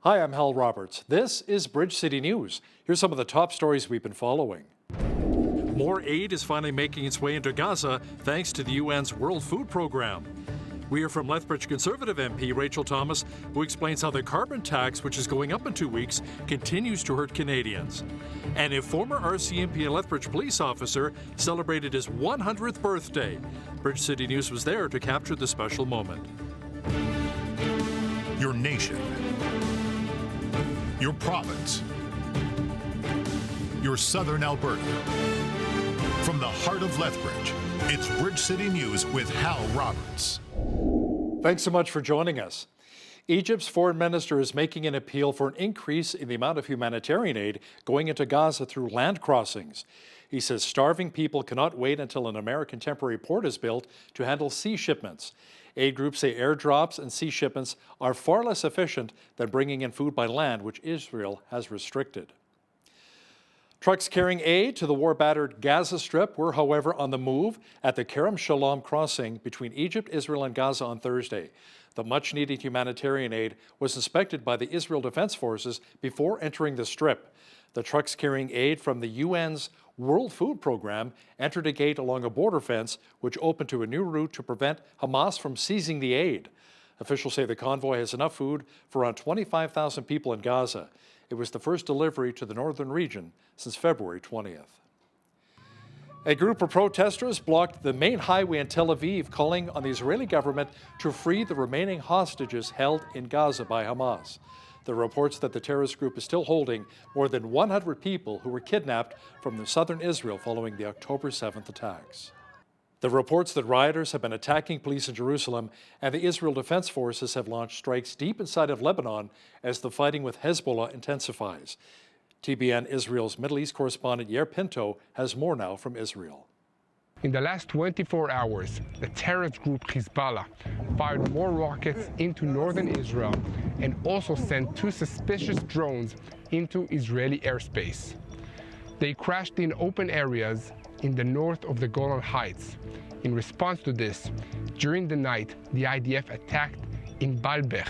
Hi, I'm Hal Roberts. This is Bridge City News. Here's some of the top stories we've been following. More aid is finally making its way into Gaza thanks to the UN's World Food Program. We hear from Lethbridge Conservative MP Rachel Thomas, who explains how the carbon tax, which is going up in 2 weeks, continues to hurt Canadians. And a former RCMP and Lethbridge police officer celebrated his 100th birthday. Bridge City News was there to capture the special moment. Your nation, your province, your southern Alberta. From the heart of Lethbridge, it's Bridge City News with Hal Roberts. Thanks so much for joining us. Egypt's foreign minister is making an appeal for an increase in the amount of humanitarian aid going into Gaza through land crossings. He says starving people cannot wait until an American temporary port is built to handle sea shipments. Aid groups say airdrops and sea shipments are far less efficient than bringing in food by land, which Israel has restricted. Trucks carrying aid to the war-battered Gaza Strip were, however, on the move at the Kerem Shalom crossing between Egypt, Israel, and Gaza on Thursday. The much-needed humanitarian aid was inspected by the Israel Defense Forces before entering the strip. The trucks carrying aid from the UN's World Food Program entered a gate along a border fence, which opened to a new route to prevent Hamas from seizing the aid. Officials say the convoy has enough food for around 25,000 people in Gaza. It was the first delivery to the northern region since February 20th. A group of protesters blocked the main highway in Tel Aviv, calling on the Israeli government to free the remaining hostages held in Gaza by Hamas. There are reports that the terrorist group is still holding more than 100 people who were kidnapped from southern Israel following the October 7th attacks. The reports that rioters have been attacking police in Jerusalem and the Israel Defense Forces have launched strikes deep inside of Lebanon as the fighting with Hezbollah intensifies. TBN Israel's Middle East correspondent Yair Pinto has more now from Israel. In the last 24 hours, the terrorist group Hezbollah fired more rockets into northern Israel and also sent 2 suspicious drones into Israeli airspace. They crashed in open areas in the north of the Golan Heights. In response to this, during the night, the IDF attacked in Baalbek,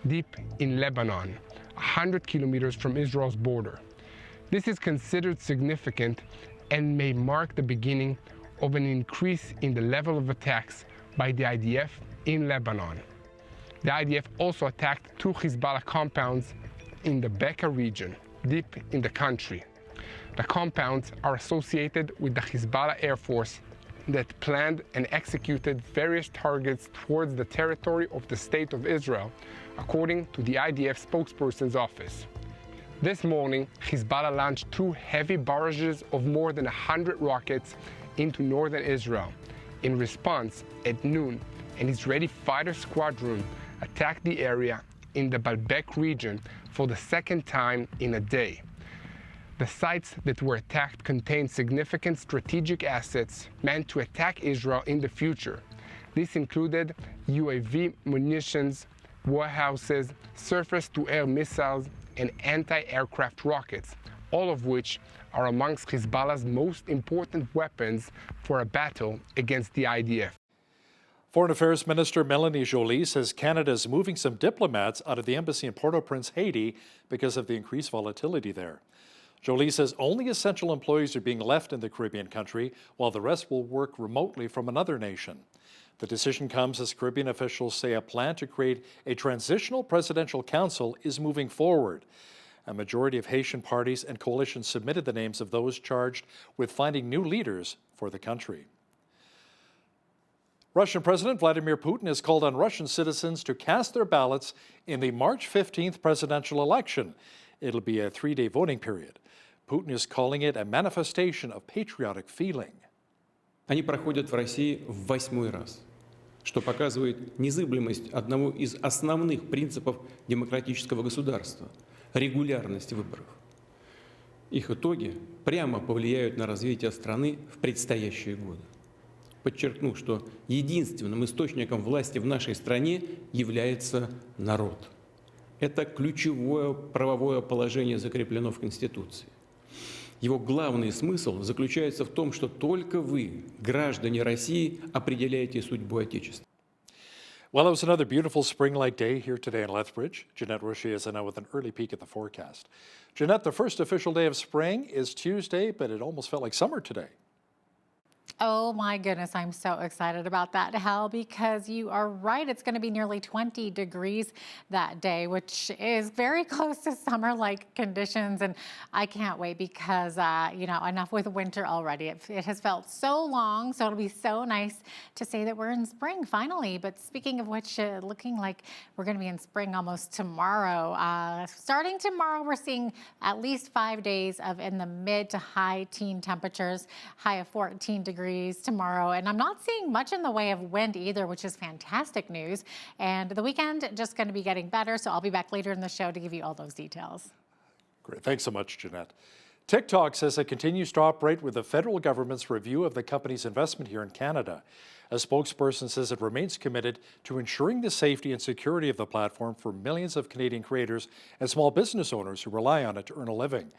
deep in Lebanon, 100 kilometers from Israel's border. This is considered significant and may mark the beginning of an increase in the level of attacks by the IDF in Lebanon. The IDF also attacked 2 Hezbollah compounds in the Bekaa region, deep in the country. The compounds are associated with the Hezbollah Air Force that planned and executed various targets towards the territory of the State of Israel, according to the IDF spokesperson's office. This morning, Hezbollah launched 2 heavy barrages of more than 100 rockets into northern Israel. In response, at noon, an Israeli fighter squadron attacked the area in the Baalbek region for the second time in a day. The sites that were attacked contain significant strategic assets meant to attack Israel in the future. This included UAV munitions, warehouses, surface-to-air missiles, and anti-aircraft rockets, all of which are amongst Hezbollah's most important weapons for a battle against the IDF. Foreign Affairs Minister Melanie Joly says Canada is moving some diplomats out of the embassy in Port-au-Prince, Haiti, because of the increased volatility there. Joly says only essential employees are being left in the Caribbean country, while the rest will work remotely from another nation. The decision comes as Caribbean officials say a plan to create a transitional presidential council is moving forward. A majority of Haitian parties and coalitions submitted the names of those charged with finding new leaders for the country. Russian President Vladimir Putin has called on Russian citizens to cast their ballots in the March 15th presidential election. It'll be a 3-day voting period. Putin is calling it a manifestation of patriotic feeling. Они проходят в России в 8-й раз, что показывает незыблемость одного из основных принципов демократического государства – регулярность выборов. Их итоги прямо повлияют на развитие страны в предстоящие годы. Подчеркну, что единственным источником власти в нашей стране является народ. Это ключевое правовое положение закреплено в Конституции. Его главный смысл заключается в том, что только вы, граждане России, определяете судьбу Отечества. Well, it was another beautiful spring-like day here today in Lethbridge. Jeanette Rocher is now with an early peek at the forecast. Jeanette, the first official day of spring is Tuesday, but it almost felt like summer today. Oh my goodness, I'm so excited about that, Hal, because you are right. It's going to be nearly 20 degrees that day, which is very close to summer-like conditions. And I can't wait because, enough with winter already. It has felt so long, so it'll be so nice to say that we're in spring finally. But speaking of which, looking like we're going to be in spring almost tomorrow. Starting tomorrow, we're seeing at least 5 days of in the mid to high teen temperatures, high of 14 degrees tomorrow, and I'm not seeing much in the way of wind either, which is fantastic news. And the weekend just going to be getting better, so I'll be back later in the show to give you all those details. Great. Thanks so much, Jeanette. TikTok says it continues to operate with the federal government's review of the company's investment here in Canada. A spokesperson says it remains committed to ensuring the safety and security of the platform for millions of Canadian creators and small business owners who rely on it to earn a living.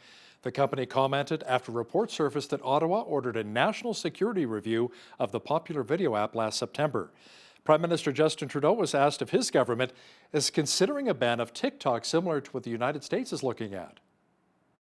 The company commented after reports surfaced that Ottawa ordered a national security review of the popular video app last September. Prime Minister Justin Trudeau was asked if his government is considering a ban of TikTok similar to what the United States is looking at.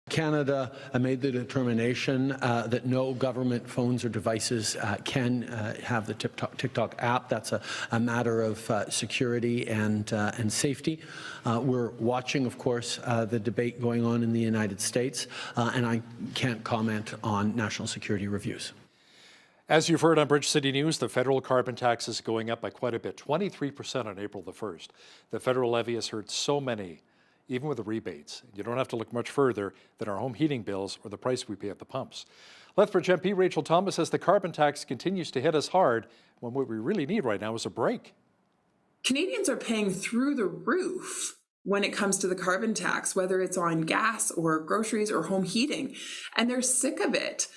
Canada made the determination that no government phones or devices can have the TikTok app. That's a matter of security and safety. We're watching, of course, the debate going on in the United States, and I can't comment on national security reviews. As you've heard on Bridge City News, the federal carbon tax is going up by quite a bit, 23% on April the 1st. The federal levy has hurt so many, even with the rebates. You don't have to look much further than our home heating bills or the price we pay at the pumps. Lethbridge MP Rachel Thomas says the carbon tax continues to hit us hard when what we really need right now is a break. Canadians are paying through the roof when it comes to the carbon tax, whether it's on gas or groceries or home heating, and they're sick of it.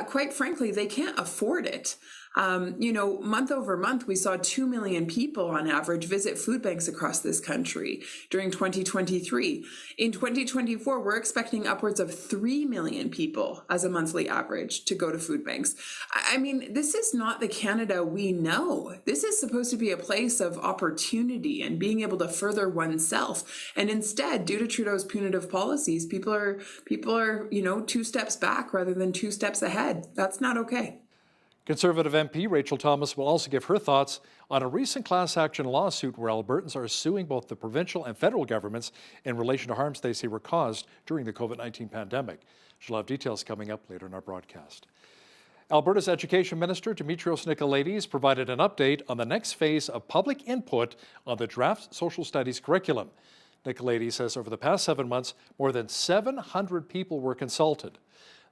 Quite frankly, they can't afford it. Month over month, we saw 2 million people on average visit food banks across this country during 2023. In 2024, we're expecting upwards of 3 million people as a monthly average to go to food banks. I mean, this is not the Canada we know. This is supposed to be a place of opportunity and being able to further oneself. And instead, due to Trudeau's punitive policies, people are 2 steps back rather than 2 steps ahead. That's not okay. Conservative MP Rachel Thomas will also give her thoughts on a recent class action lawsuit where Albertans are suing both the provincial and federal governments in relation to harms they say were caused during the COVID-19 pandemic. She'll have details coming up later in our broadcast. Alberta's Education Minister Dimitrios Nicolaides provided an update on the next phase of public input on the draft social studies curriculum. Nicolaides says over the past 7 months, more than 700 people were consulted.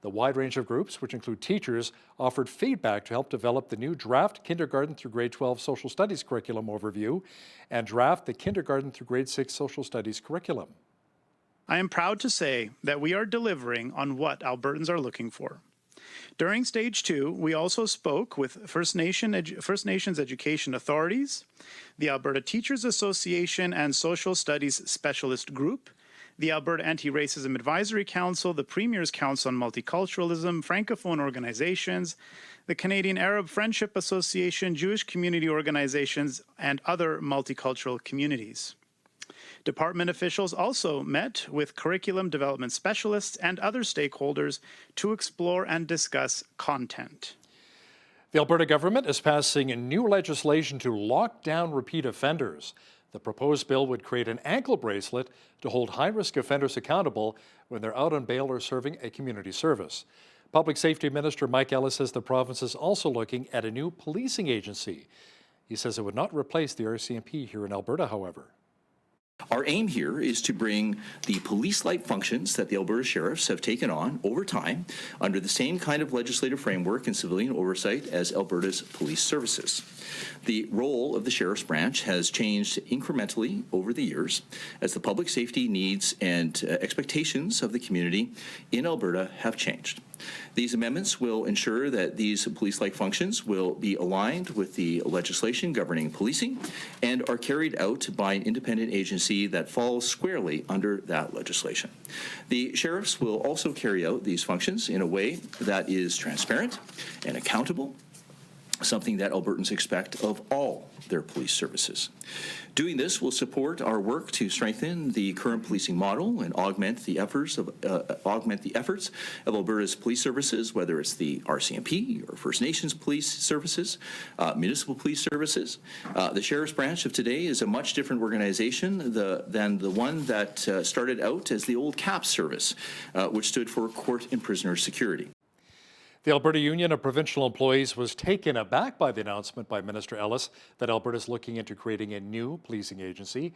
The wide range of groups, which include teachers, offered feedback to help develop the new draft kindergarten through grade 12 social studies curriculum overview and draft the kindergarten through grade 6 social studies curriculum. I am proud to say that we are delivering on what Albertans are looking for. During Stage 2, we also spoke with First Nations education authorities, the Alberta Teachers Association and Social Studies Specialist Group, the Alberta Anti-Racism Advisory Council, the Premier's Council on Multiculturalism, Francophone organizations, the Canadian Arab Friendship Association, Jewish community organizations, and other multicultural communities. Department officials also met with curriculum development specialists and other stakeholders to explore and discuss content. The Alberta government is passing a new legislation to lock down repeat offenders. The proposed bill would create an ankle bracelet to hold high-risk offenders accountable when they're out on bail or serving a community service. Public Safety Minister Mike Ellis says the province is also looking at a new policing agency. He says it would not replace the RCMP here in Alberta, however. Our aim here is to bring the police-like functions that the Alberta sheriffs have taken on over time under the same kind of legislative framework and civilian oversight as Alberta's police services. The role of the sheriff's branch has changed incrementally over the years as the public safety needs and expectations of the community in Alberta have changed. These amendments will ensure that these police-like functions will be aligned with the legislation governing policing and are carried out by an independent agency that falls squarely under that legislation. The sheriffs will also carry out these functions in a way that is transparent and accountable something that Albertans expect of all their police services. Doing this will support our work to strengthen the current policing model and augment the efforts of Alberta's police services, whether it's the RCMP or First Nations police services, municipal police services. The Sheriff's Branch of today is a much different organization than the one that started out as the old CAP service, which stood for Court and Prisoner Security. The Alberta Union of Provincial Employees was taken aback by the announcement by Minister Ellis that Alberta is looking into creating a new policing agency.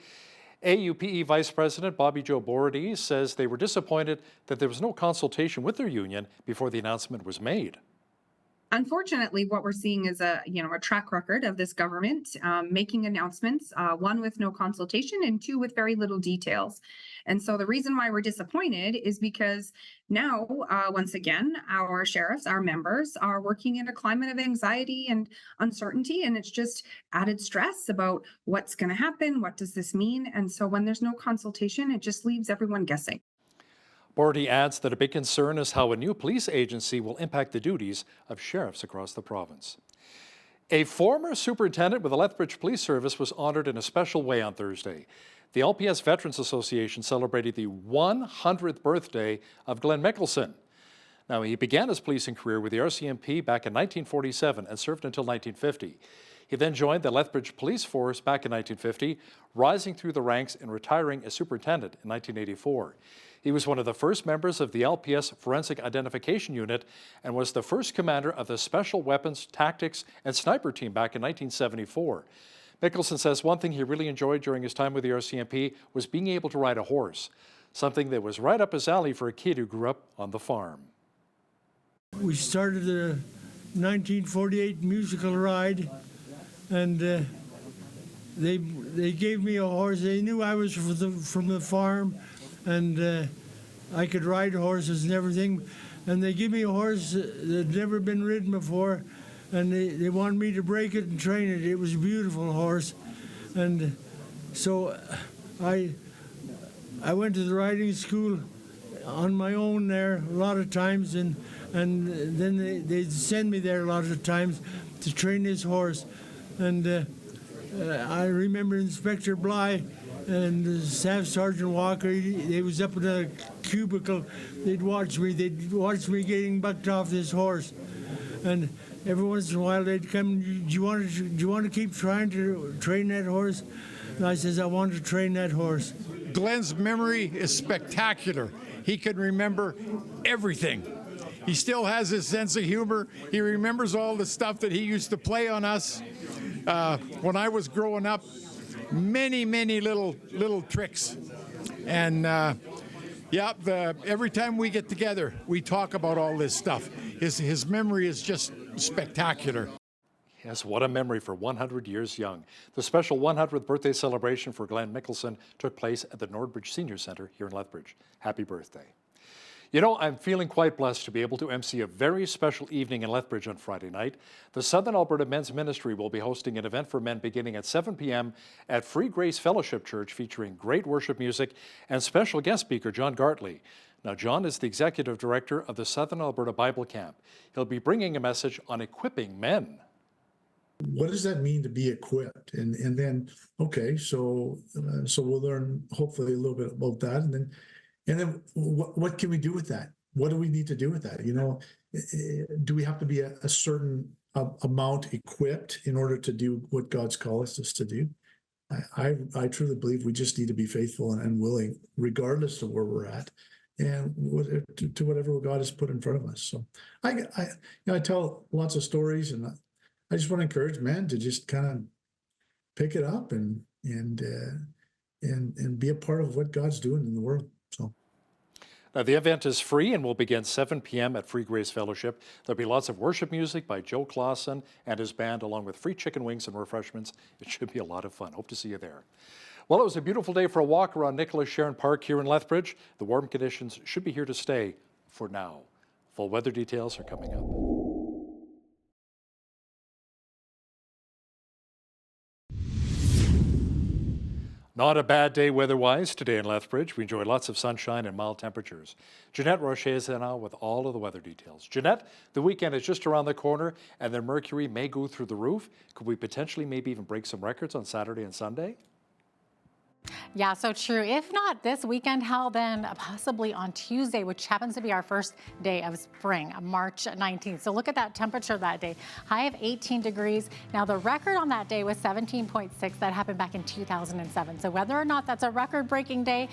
AUPE Vice President Bobby Jo Bordy says they were disappointed that there was no consultation with their union before the announcement was made. Unfortunately, what we're seeing is a track record of this government making announcements, one with no consultation and two with very little details. And so the reason why we're disappointed is because now, once again, our sheriffs, our members are working in a climate of anxiety and uncertainty, and it's just added stress about what's going to happen, what does this mean? And so when there's no consultation, it just leaves everyone guessing. Bordy adds that a big concern is how a new police agency will impact the duties of sheriffs across the province. A former superintendent with the Lethbridge Police Service was honored in a special way on Thursday. The LPS Veterans Association celebrated the 100th birthday of Glenn Mickelson. Now, he began his policing career with the RCMP back in 1947 and served until 1950. He then joined the Lethbridge Police Force back in 1950, rising through the ranks and retiring as superintendent in 1984. He was one of the first members of the LPS Forensic Identification Unit and was the first commander of the Special Weapons, Tactics, and Sniper Team back in 1974. Mickelson says one thing he really enjoyed during his time with the RCMP was being able to ride a horse, something that was right up his alley for a kid who grew up on the farm. We started the 1948 musical ride, and they gave me a horse. They knew I was from the farm, and I could ride horses and everything. And they gave me a horse that had never been ridden before, and they wanted me to break it and train it. It was a beautiful horse. And so I went to the riding school on my own there a lot of times, and then they'd send me there a lot of times to train this horse. And I remember Inspector Bly and Staff Sergeant Walker, they was up in a cubicle. They'd watch me getting bucked off this horse. And every once in a while they'd come, do you want to keep trying to train that horse? And I says, I want to train that horse. Glenn's memory is spectacular. He can remember everything. He still has his sense of humor. He remembers all the stuff that he used to play on us. When I was growing up, many little tricks. And every time we get together, we talk about all this stuff. His memory is just spectacular. Yes, what a memory for 100 years young. The special 100th birthday celebration for Glenn Mickelson took place at the Newscast Senior Centre here in Lethbridge. Happy birthday. You know, I'm feeling quite blessed to be able to MC a very special evening in Lethbridge on Friday night. The Southern Alberta Men's Ministry will be hosting an event for men beginning at 7 p.m. at Free Grace Fellowship Church, featuring great worship music and special guest speaker John Gartley. Now, John is the executive director of the Southern Alberta Bible Camp. He'll be bringing a message on equipping men. What does that mean to be equipped? And then, okay, so we'll learn hopefully a little bit about that, and then what can we do with that? What do we need to do with that? You know, do we have to be a certain amount equipped in order to do what God's called us to do? I truly believe we just need to be faithful and willing, regardless of where we're at, and to whatever God has put in front of us. So I tell lots of stories, and I just want to encourage men to just kind of pick it up and be a part of what God's doing in the world. So. Now, the event is free and will begin 7 p.m. at Free Grace Fellowship. There'll be lots of worship music by Joe Clausen and his band, along with free chicken wings and refreshments. It should be a lot of fun. Hope to see you there. Well, it was a beautiful day for a walk around Nicholas Sharon Park here in Lethbridge. The warm conditions should be here to stay for now. Full weather details are coming up. Not a bad day weather-wise today in Lethbridge. We enjoyed lots of sunshine and mild temperatures. Jeanette Rocher is now with all of the weather details. Jeanette, the weekend is just around the corner and the mercury may go through the roof. Could we potentially maybe even break some records on Saturday and Sunday? Yeah, so true. If not this weekend, Hal, then possibly on Tuesday, which happens to be our first day of spring, March 19th. So look at that temperature that day. High of 18 degrees. Now, the record on that day was 17.6. That happened back in 2007. So whether or not that's a record-breaking day,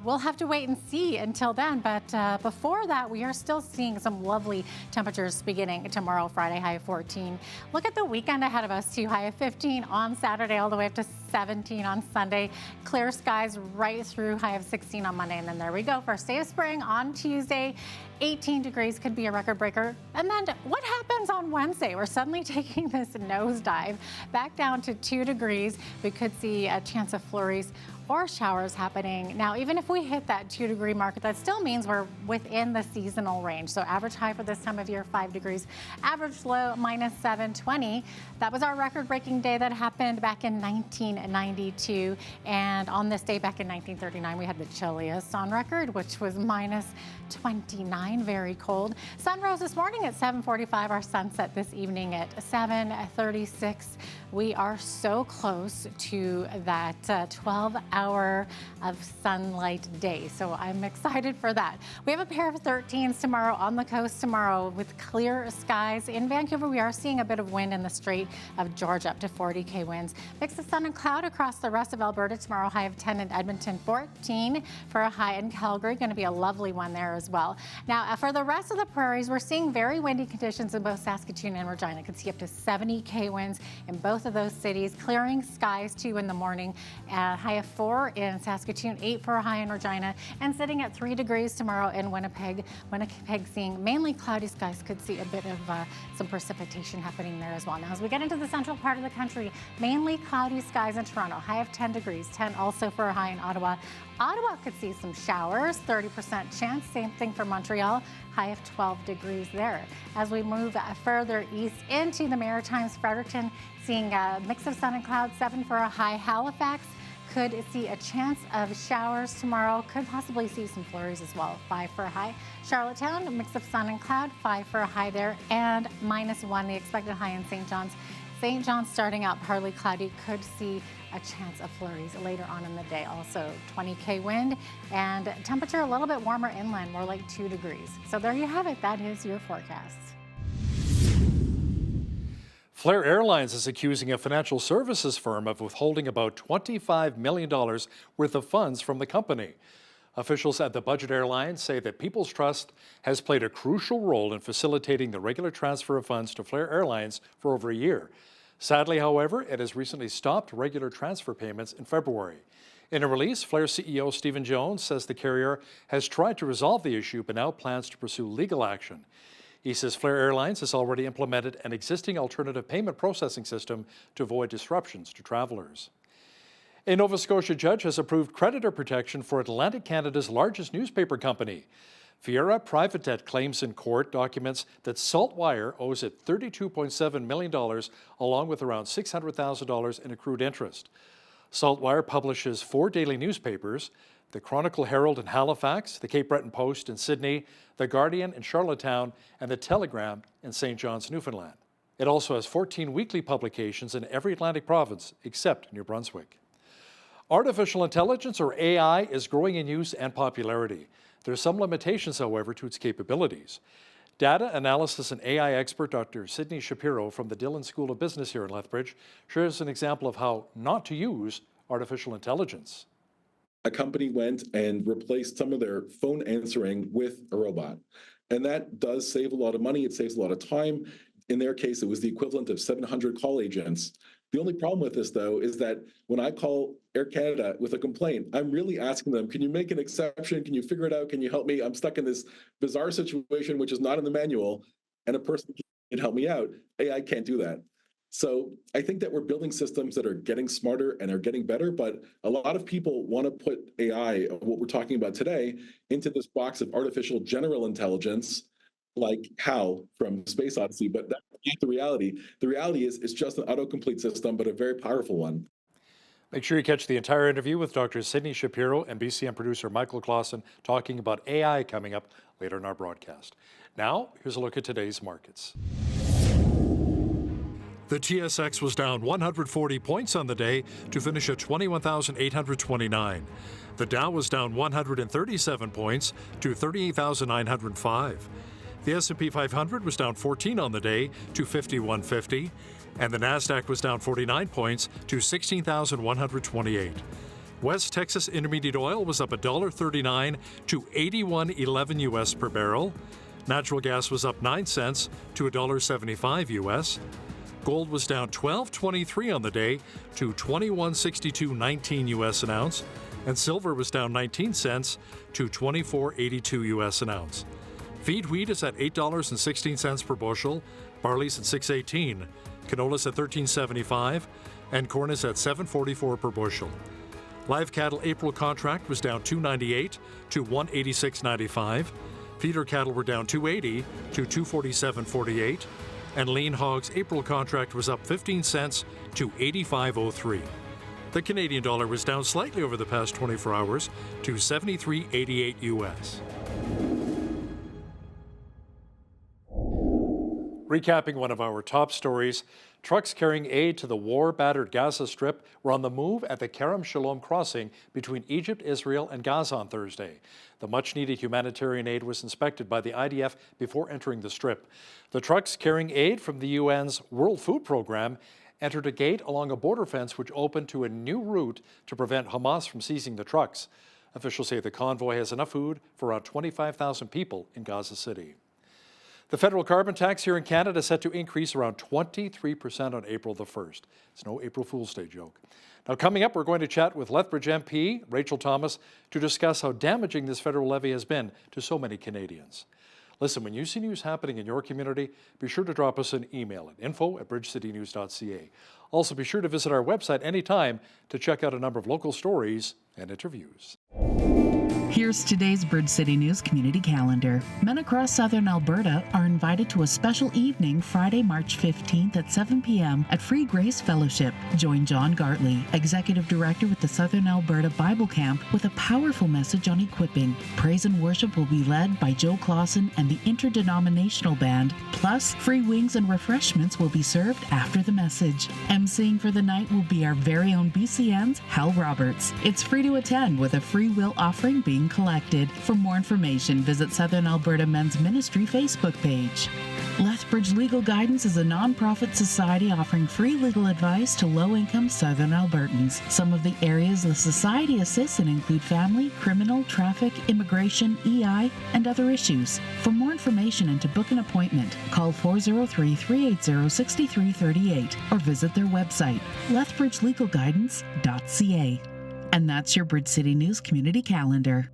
we'll have to wait and see until then. But before that, we are still seeing some lovely temperatures beginning tomorrow, Friday, high of 14. Look at the weekend ahead of us, too. High of 15 on Saturday, all the way up to 17 on Sunday. Clear skies right through, high of 16 on Monday. And then there we go. First day of spring on Tuesday. 18 degrees could be a record breaker. And then what happens on Wednesday? We're suddenly taking this nosedive back down to 2 degrees. We could see a chance of flurries or showers happening. Now, even if we hit that 2-degree mark, that still means we're within the seasonal range. So average high for this time of year, 5 degrees. Average low, minus 720. That was our record-breaking day that happened back in 1992. And on this day back in 1939, we had the chilliest on record, which was minus 29, very cold. Sun rose this morning at 7:45. Our sunset this evening at 7:36. We are so close to that 12-hour of sunlight day. So I'm excited for that. We have a pair of 13s tomorrow on the coast tomorrow with clear skies. In Vancouver, we are seeing a bit of wind in the Strait of Georgia, up to 40 km. Mix of sun and cloud across the rest of Alberta tomorrow. High of 10 in Edmonton, 14 for a high in Calgary. Going to be a lovely one there as well. Now, for the rest of the prairies, we're seeing very windy conditions in both Saskatoon and Regina. Could see up to 70 K winds in both of those cities. Clearing skies too in the morning. High of 4 in Saskatoon, 8 for a high in Regina, and sitting at 3 degrees tomorrow in Winnipeg. Winnipeg seeing mainly cloudy skies. Could see a bit of some precipitation happening there as well. Now, as we get into the central part of the country, mainly cloudy skies in Toronto. High of 10 degrees, 10 also for a high in Ottawa. Ottawa could see some showers, 30% chance. Same thing for Montreal, high of 12 degrees there. As we move further east into the Maritimes, Fredericton seeing a mix of sun and clouds, 7 for a high. Halifax could see a chance of showers tomorrow. Could possibly see some flurries as well, 5 for a high. Charlottetown, a mix of sun and cloud, 5 for a high there, and -1, the expected high in St. John's. St. John's starting out partly cloudy, could see a chance of flurries later on in the day. Also 20 K wind and temperature a little bit warmer inland, more like 2 degrees. So there you have it. That is your forecast. Flair Airlines is accusing a financial services firm of withholding about $25 million worth of funds from the company. Officials at the budget airline say that People's Trust has played a crucial role in facilitating the regular transfer of funds to Flair Airlines for over a year. Sadly, however, it has recently stopped regular transfer payments in February. In a release, Flair CEO Stephen Jones says the carrier has tried to resolve the issue but now plans to pursue legal action. He says Flair Airlines has already implemented an existing alternative payment processing system to avoid disruptions to travelers. A Nova Scotia judge has approved creditor protection for Atlantic Canada's largest newspaper company. Fiera Private Debt claims in court documents that Saltwire owes it $32.7 million, along with around $600,000 in accrued interest. Saltwire publishes 4 daily newspapers: the Chronicle Herald in Halifax, the Cape Breton Post in Sydney, the Guardian in Charlottetown, and the Telegram in St. John's, Newfoundland. It also has 14 weekly publications in every Atlantic province except New Brunswick. Artificial intelligence, or AI, is growing in use and popularity. There are some limitations, however, to its capabilities. Data analysis and AI expert Dr. Sydney Shapiro from the Dillon School of Business here in Lethbridge shares an example of how not to use artificial intelligence. A company went and replaced some of their phone answering with a robot. And that does save a lot of money. It saves a lot of time. In their case, it was the equivalent of 700 call agents. The only problem with this, though, is that when I call Air Canada with a complaint, I'm really asking them, can you make an exception? Can you figure it out? Can you help me? I'm stuck in this bizarre situation, which is not in the manual, and a person can help me out. AI can't do that. So I think that we're building systems that are getting smarter and are getting better, but a lot of people want to put AI, what we're talking about today, into this box of artificial general intelligence, like HAL from Space Odyssey, but that's not the reality. The reality is it's just an autocomplete system, but a very powerful one. Make sure you catch the entire interview with Dr. Sydney Shapiro and BCN producer Michael Clausen talking about AI coming up later in our broadcast. Now, here's a look at today's markets. The TSX was down 140 points on the day to finish at 21,829. The Dow was down 137 points to 38,905. The S&P 500 was down 14 on the day to 5150, and the Nasdaq was down 49 points to 16,128. West Texas Intermediate Oil was up $1.39 to 81.11 US per barrel. Natural gas was up 9 cents to $1.75 US. Gold was down $12.23 on the day to $21.62.19 US an ounce, and silver was down 19 cents to $24.82 US an ounce. Feed wheat is at $8.16 per bushel, barley's at $6.18, canola's at $13.75, and corn is at $7.44 per bushel. Live cattle April contract was down $2.98 to $186.95. Feeder cattle were down $2.80 to $247.48. And lean hogs April contract was up 15 cents to 85.03. The Canadian dollar was down slightly over the past 24 hours to 73.88 US. Recapping one of our top stories, trucks carrying aid to the war-battered Gaza Strip were on the move at the Kerem Shalom crossing between Egypt, Israel, and Gaza on Thursday. The much-needed humanitarian aid was inspected by the IDF before entering the Strip. The trucks carrying aid from the UN's World Food Program entered a gate along a border fence which opened to a new route to prevent Hamas from seizing the trucks. Officials say the convoy has enough food for around 25,000 people in Gaza City. The federal carbon tax here in Canada is set to increase around 23% on April the 1st. It's no April Fool's Day joke. Now, coming up, we're going to chat with Lethbridge MP Rachel Thomas to discuss how damaging this federal levy has been to so many Canadians. Listen, when you see news happening in your community, be sure to drop us an email at info@bridgecitynews.ca. Also, be sure to visit our website anytime to check out a number of local stories and interviews. Here's today's Bridge City News community calendar. Men across southern Alberta are invited to a special evening Friday, March 15th at 7 p.m. at Free Grace Fellowship. Join John Gartley, Executive Director with the Southern Alberta Bible Camp, with a powerful message on equipping. Praise and worship will be led by Joe Clausen and the Interdenominational Band. Plus, free wings and refreshments will be served after the message. emceeing for the night will be our very own BCN's Hal Roberts. It's free to attend with a free will offering being collected. For more information, visit Southern Alberta Men's Ministry Facebook page. Lethbridge Legal Guidance is a nonprofit society offering free legal advice to low-income Southern Albertans. Some of the areas the society assists in include family, criminal, traffic, immigration, EI, and other issues. For more information and to book an appointment, call 403-380-6338 or visit their website, lethbridgelegalguidance.ca. And that's your Bridge City News community calendar.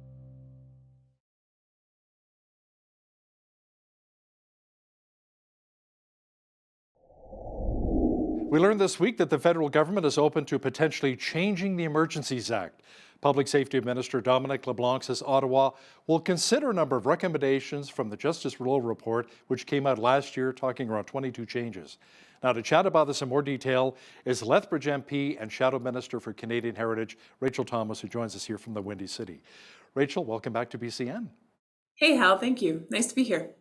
We learned this week that the federal government is open to potentially changing the Emergencies Act. Public Safety Minister Dominic LeBlanc says Ottawa will consider a number of recommendations from the Justice Rouleau report, which came out last year, talking around 22 changes. Now, to chat about this in more detail is Lethbridge MP and Shadow Minister for Canadian Heritage, Rachel Thomas, who joins us here from the Windy City. Rachel, welcome back to BCN. Hey, Hal, thank you. Nice to be here.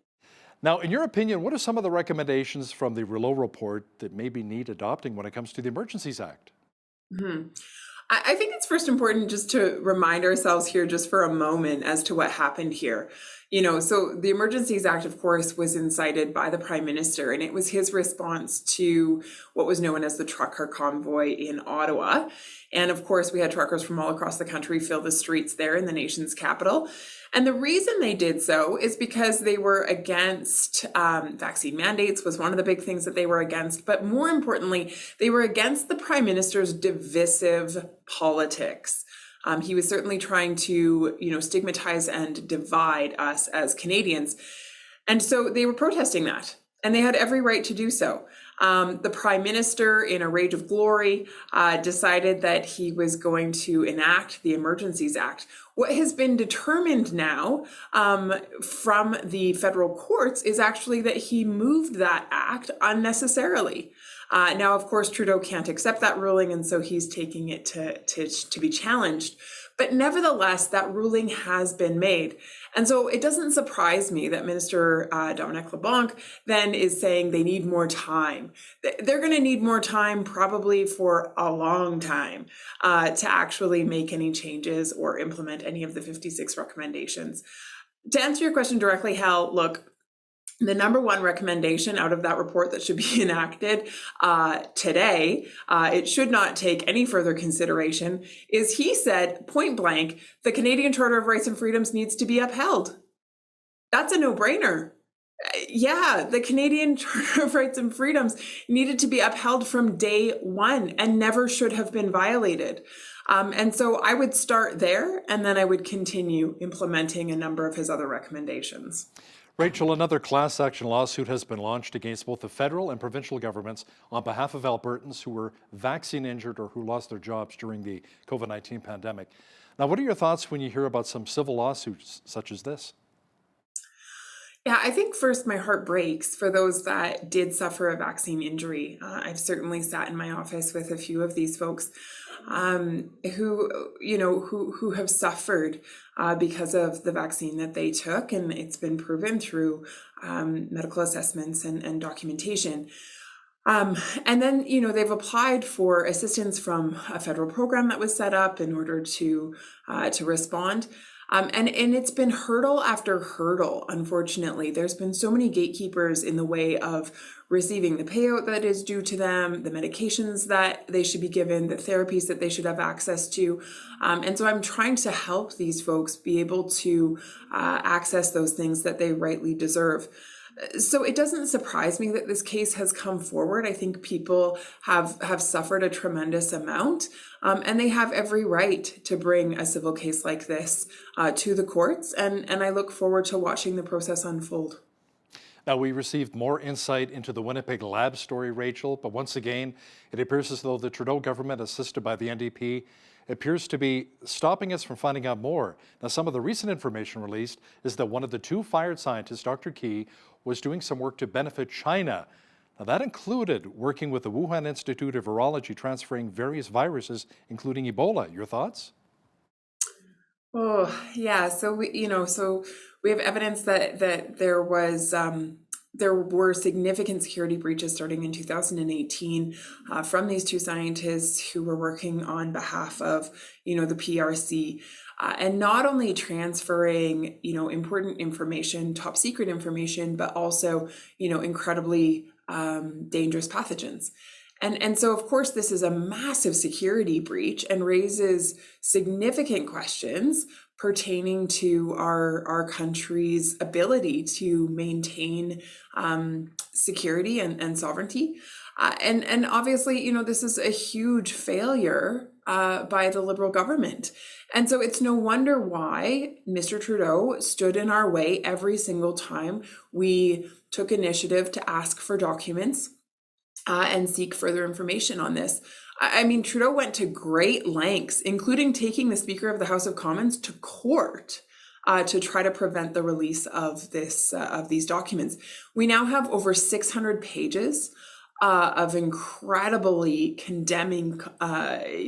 Now, in your opinion, what are some of the recommendations from the Rouleau report that maybe need adopting when it comes to the Emergencies Act? I think it's first important just to remind ourselves here just for a moment as to what happened here. So the Emergencies Act, of course, was incited by the Prime Minister, and it was his response to what was known as the trucker convoy in Ottawa. And of course, we had truckers from all across the country fill the streets there in the nation's capital. And the reason they did so is because they were against vaccine mandates was one of the big things that they were against. But more importantly, they were against the Prime Minister's divisive politics. He was certainly trying to, stigmatize and divide us as Canadians. And so they were protesting that, and they had every right to do so. The Prime Minister, in a rage of glory, decided that he was going to enact the Emergencies Act, What has been determined now from the federal courts is actually that he moved that act unnecessarily. Now, of course, Trudeau can't accept that ruling, and so he's taking it to be challenged. But nevertheless, that ruling has been made. And so it doesn't surprise me that Minister Dominic LeBlanc then is saying they need more time. They're going to need more time probably for a long time to actually make any changes or implement any of the 56 recommendations. To answer your question directly, Hal, look, the number one recommendation out of that report that should be enacted today, it should not take any further consideration, is he said point blank, the Canadian Charter of Rights and Freedoms needs to be upheld. That's a no-brainer. Yeah, the Canadian Charter of Rights and Freedoms needed to be upheld from day one and never should have been violated. And so I would start there, and then I would continue implementing a number of his other recommendations. Rachel, another class action lawsuit has been launched against both the federal and provincial governments on behalf of Albertans who were vaccine injured or who lost their jobs during the COVID-19 pandemic. Now, what are your thoughts when you hear about some civil lawsuits such as this? Yeah, I think first my heart breaks for those that did suffer a vaccine injury. I've certainly sat in my office with a few of these folks who have suffered because of the vaccine that they took, and it's been proven through medical assessments and documentation. And then, they've applied for assistance from a federal program that was set up in order to respond. And it's been hurdle after hurdle, unfortunately. There's been so many gatekeepers in the way of receiving the payout that is due to them, the medications that they should be given, the therapies that they should have access to. And so I'm trying to help these folks be able to access those things that they rightly deserve. So it doesn't surprise me that this case has come forward. I think people have suffered a tremendous amount, and they have every right to bring a civil case like this to the courts. And I look forward to watching the process unfold. Now, we received more insight into the Winnipeg lab story, Rachel, but once again, it appears as though the Trudeau government, assisted by the NDP, appears to be stopping us from finding out more. Now, some of the recent information released is that one of the two fired scientists, Dr. Key, was doing some work to benefit China. Now, that included working with the Wuhan Institute of Virology, transferring various viruses, including Ebola. Your thoughts? Oh, yeah. So we have evidence that there were significant security breaches starting in 2018 from these two scientists who were working on behalf of, the PRC, and not only transferring, important information, top secret information, but also, incredibly dangerous pathogens. And so, of course, this is a massive security breach and raises significant questions pertaining to our country's ability to maintain security and sovereignty. And obviously, this is a huge failure by the Liberal government. And so it's no wonder why Mr. Trudeau stood in our way every single time we took initiative to ask for documents and seek further information on this. I mean, Trudeau went to great lengths, including taking the Speaker of the House of Commons to court to try to prevent the release of these documents. We now have over 600 pages of incredibly condemning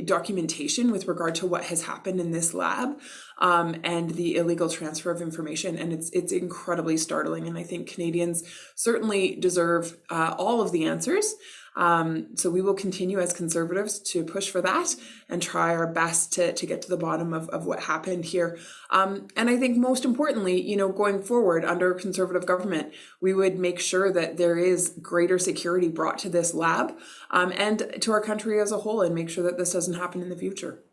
documentation with regard to what has happened in this lab and the illegal transfer of information. And it's incredibly startling. And I think Canadians certainly deserve all of the answers. So we will continue as Conservatives to push for that and try our best to get to the bottom of what happened here. And I think most importantly, going forward under Conservative government, we would make sure that there is greater security brought to this lab and to our country as a whole, and make sure that this doesn't happen in the future.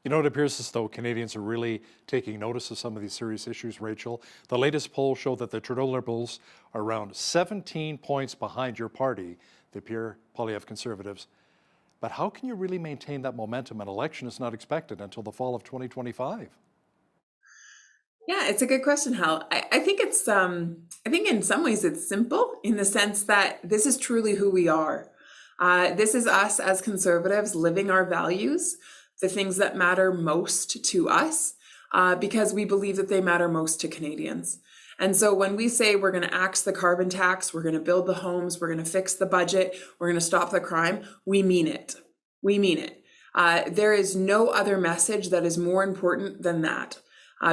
It appears as though Canadians are really taking notice of some of these serious issues, Rachel. The latest polls show that the Trudeau Liberals are around 17 points behind your party, the Pierre Poilievre Conservatives. But how can you really maintain that momentum? An election is not expected until the fall of 2025. Yeah, it's a good question, Hal. I think it's I think in some ways it's simple in the sense that this is truly who we are. This is us as Conservatives living our values, the things that matter most to us. because we believe that they matter most to Canadians. And so when we say we're going to axe the carbon tax, we're going to build the homes, we're going to fix the budget, we're going to stop the crime, we mean it. We mean it. There is no other message that is more important than that.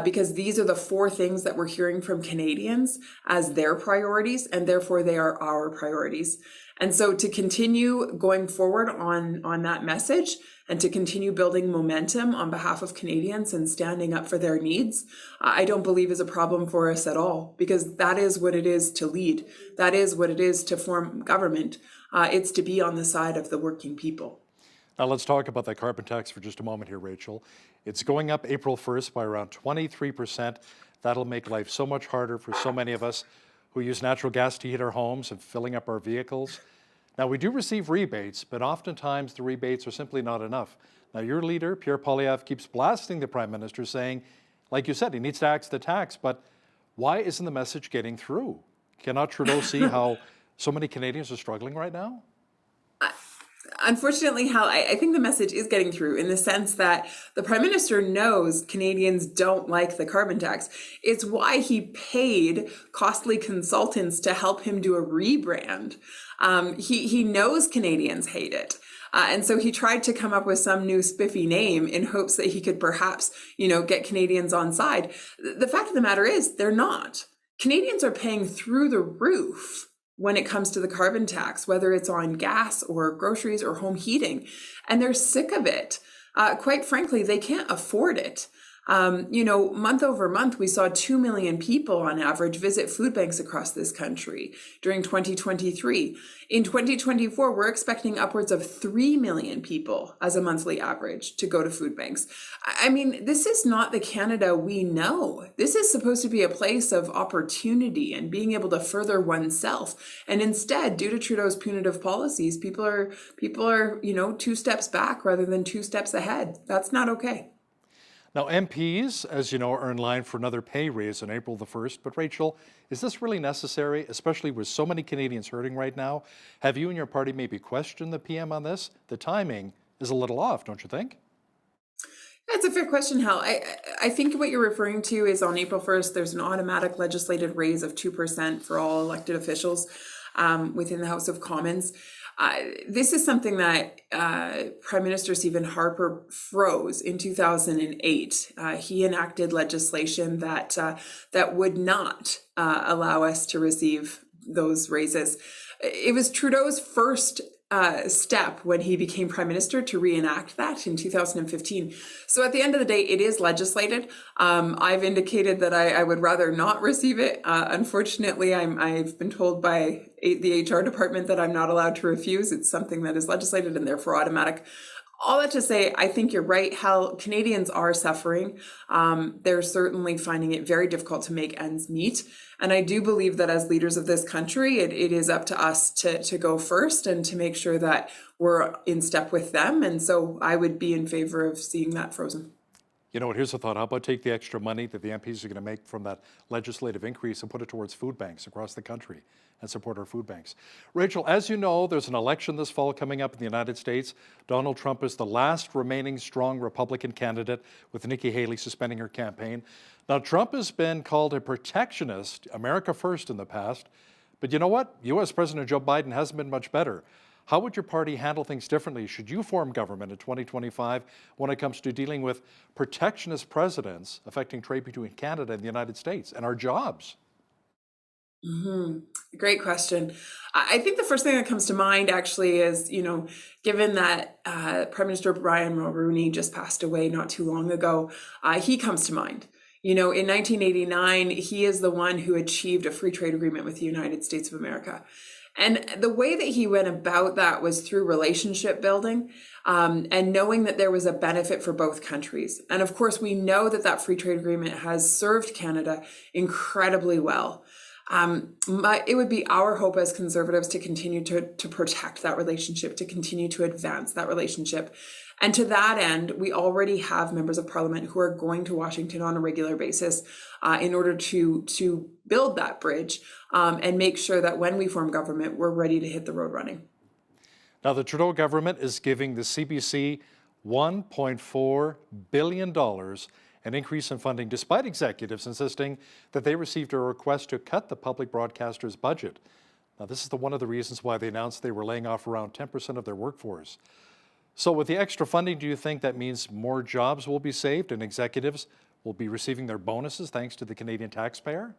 Because these are the four things that we're hearing from Canadians as their priorities, and therefore they are our priorities. And so to continue going forward on that message and to continue building momentum on behalf of Canadians and standing up for their needs, I don't believe is a problem for us at all, because that is what it is to lead. That is what it is to form government. It's to be on the side of the working people. Now let's talk about that carbon tax for just a moment here, Rachel. It's going up April 1st by around 23%. That'll make life so much harder for so many of us who use natural gas to heat our homes and filling up our vehicles. Now we do receive rebates, but oftentimes the rebates are simply not enough. Now your leader, Pierre Poilievre, keeps blasting the Prime Minister, saying, like you said, he needs to axe the tax, but why isn't the message getting through? Cannot Trudeau see how so many Canadians are struggling right now? Unfortunately, Hal, I think the message is getting through in the sense that the Prime Minister knows Canadians don't like the carbon tax. It's why he paid costly consultants to help him do a rebrand. He knows Canadians hate it. And so he tried to come up with some new spiffy name in hopes that he could perhaps, get Canadians on side. The fact of the matter is they're not. Canadians are paying through the roof when it comes to the carbon tax, whether it's on gas or groceries or home heating, and they're sick of it. Quite frankly, they can't afford it. Month over month, we saw 2 million people on average visit food banks across this country during 2023. In 2024, we're expecting upwards of 3 million people as a monthly average to go to food banks. I mean, this is not the Canada we know. This is supposed to be a place of opportunity and being able to further oneself. And instead, due to Trudeau's punitive policies, people are, 2 steps back rather than 2 steps ahead. That's not okay. Now, MPs, as you know, are in line for another pay raise on April the 1st. But Rachel, is this really necessary, especially with so many Canadians hurting right now? Have you and your party maybe questioned the PM on this? The timing is a little off, don't you think? That's a fair question, Hal. I think what you're referring to is on April 1st, there's an automatic legislative raise of 2% for all elected officials within the House of Commons. This is something that Prime Minister Stephen Harper froze in 2008. He enacted legislation that would not allow us to receive those raises. It was Trudeau's first step when he became Prime Minister to reenact that in 2015. So at the end of the day, it is legislated. I've indicated that I would rather not receive it. Unfortunately, I've been told by the HR department that I'm not allowed to refuse. It's something that is legislated and therefore automatic. All that to say, I think you're right, Hal. Canadians are suffering. They're certainly finding it very difficult to make ends meet. And I do believe that as leaders of this country, it is up to us to go first and to make sure that we're in step with them. And so I would be in favor of seeing that frozen. You know what, here's a thought. How about take the extra money that the MPs are going to make from that legislative increase and put it towards food banks across the country and support our food banks? Rachel, as you know, there's an election this fall coming up in the United States. Donald Trump is the last remaining strong Republican candidate, with Nikki Haley suspending her campaign. Now, Trump has been called a protectionist, America first in the past, but you know what? U.S. President Joe Biden hasn't been much better. How would your party handle things differently should you form government in 2025 when it comes to dealing with protectionist presidents affecting trade between Canada and the United States and our jobs? Great question. I think the first thing that comes to mind actually is, given that Prime Minister Brian Mulroney just passed away not too long ago, he comes to mind. In 1989, he is the one who achieved a free trade agreement with the United States of America. And the way that he went about that was through relationship building and knowing that there was a benefit for both countries. And of course, we know that free trade agreement has served Canada incredibly well. But it would be our hope as Conservatives to continue to protect that relationship, to continue to advance that relationship. And to that end, we already have members of Parliament who are going to Washington on a regular basis in order to build that bridge and make sure that when we form government, we're ready to hit the road running. Now, the Trudeau government is giving the CBC $1.4 billion an increase in funding despite executives insisting that they received a request to cut the public broadcaster's budget. Now, this is one of the reasons why they announced they were laying off around 10% of their workforce. So with the extra funding, do you think that means more jobs will be saved and executives will be receiving their bonuses thanks to the Canadian taxpayer?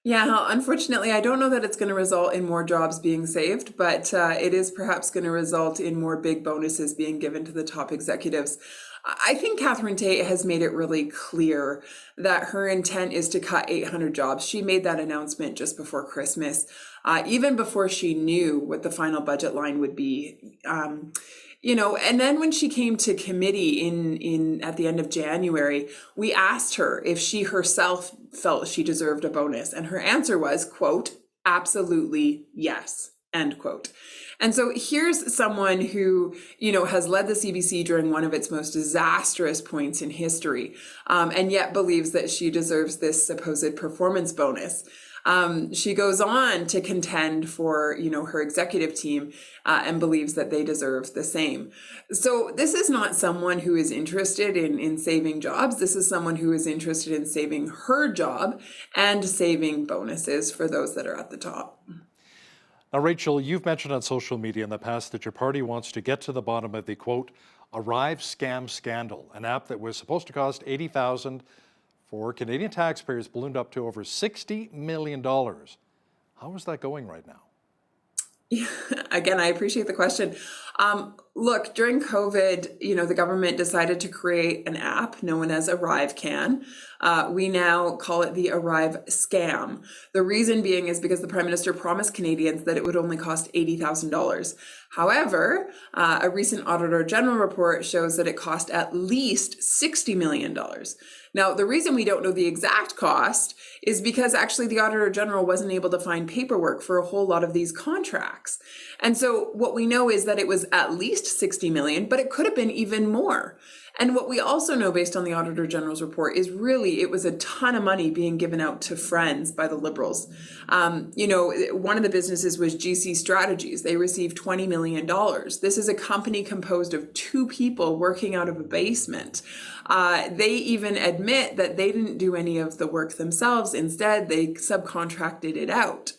Yeah, unfortunately, I don't know that it's going to result in more jobs being saved, but it is perhaps going to result in more big bonuses being given to the top executives. I think Catherine Tate has made it really clear that her intent is to cut 800 jobs. She made that announcement just before Christmas, even before she knew what the final budget line would be. And then when she came to committee in at the end of January, we asked her if she herself felt she deserved a bonus, and her answer was, quote, absolutely yes, end quote. And so here's someone who, has led the CBC during one of its most disastrous points in history, and yet believes that she deserves this supposed performance bonus. She goes on to contend for, her executive team and believes that they deserve the same. So this is not someone who is interested in saving jobs. This is someone who is interested in saving her job and saving bonuses for those that are at the top. Now, Rachel, you've mentioned on social media in the past that your party wants to get to the bottom of the, quote, Arrive scam scandal, an app that was supposed to cost $80,000 for Canadian taxpayers ballooned up to over $60 million. How is that going right now? Yeah, again, I appreciate the question. Look, during COVID, the government decided to create an app known as Arrive Can. We now call it the Arrive Scam. The reason being is because the Prime Minister promised Canadians that it would only cost $80,000. However, a recent Auditor General report shows that it cost at least $60 million. Now, the reason we don't know the exact cost is because actually the Auditor General wasn't able to find paperwork for a whole lot of these contracts. And so what we know is that it was at least 60 million, but it could have been even more. And what we also know based on the Auditor General's report is really it was a ton of money being given out to friends by the Liberals. One of the businesses was GC Strategies. They received $20 million. This is a company composed of two people working out of a basement. They even admit that they didn't do any of the work themselves. Instead, they subcontracted it out.